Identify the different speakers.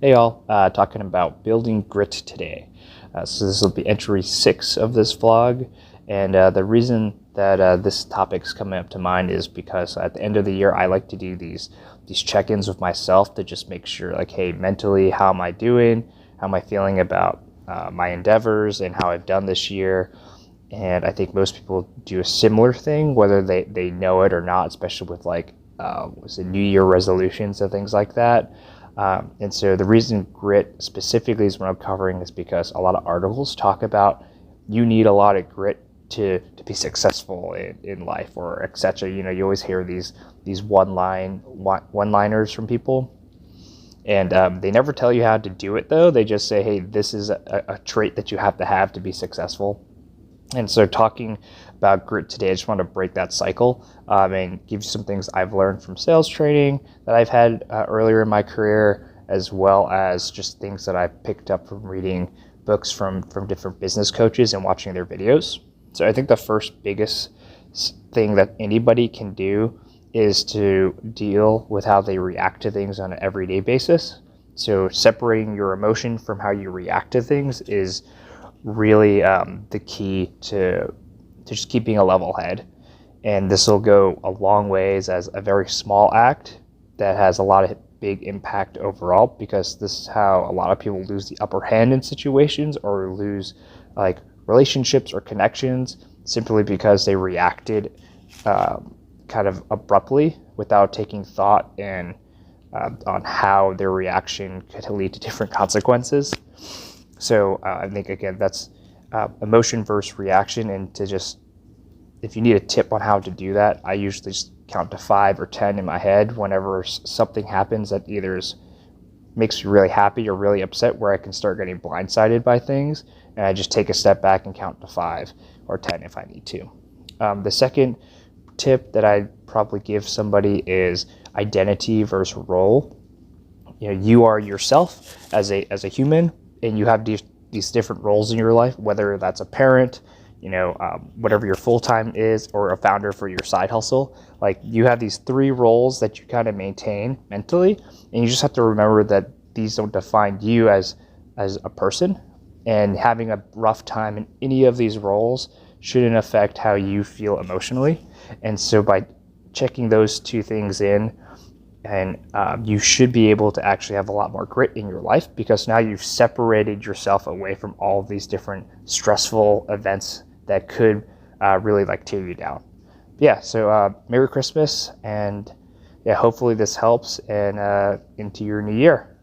Speaker 1: Hey all, talking about building grit today. So this will be entry 6 of this vlog, and the reason that this topic's coming up to mind is because at the end of the year I like to do these check-ins with myself to just make sure, like, hey, mentally, how am I doing? How am I feeling about my endeavors and how I've done this year? And I think most people do a similar thing, whether they know it or not, especially with like was it New Year resolutions and things like that. And so the reason grit specifically is what I'm covering is because a lot of articles talk about you need a lot of grit to be successful in life or etc. You know, you always hear these one-liners from people, and they never tell you how to do it though. They just say, hey, this is a trait that you have to be successful. And so talking about grit today, I just want to break that cycle and give you some things I've learned from sales training that I've had earlier in my career, as well as just things that I picked up from reading books from different business coaches and watching their videos. So I think the first biggest thing that anybody can do is to deal with how they react to things on an everyday basis. So separating your emotion from how you react to things is really the key to just keeping a level head. And this will go a long ways as a very small act that has a lot of big impact overall, because this is how a lot of people lose the upper hand in situations or lose like relationships or connections simply because they reacted kind of abruptly without taking thought and on how their reaction could lead to different consequences. So I think, again, that's emotion versus reaction. And to just, if you need a tip on how to do that, I usually just count to 5 or 10 in my head whenever something happens that either makes me really happy or really upset, where I can start getting blindsided by things. And I just take a step back and count to 5 or 10 if I need to. The second tip that I'd probably give somebody is identity versus role. You know, you are yourself as a human, and you have these different roles in your life, whether that's a parent, you know, whatever your full-time is, or a founder for your side hustle. Like, you have these 3 roles that you kind of maintain mentally, and you just have to remember that these don't define you as a person, and having a rough time in any of these roles shouldn't affect how you feel emotionally. And so by checking those 2 things in, and you should be able to actually have a lot more grit in your life, because now you've separated yourself away from all of these different stressful events that could really like tear you down. Yeah, so Merry Christmas, and yeah, hopefully this helps and into your new year.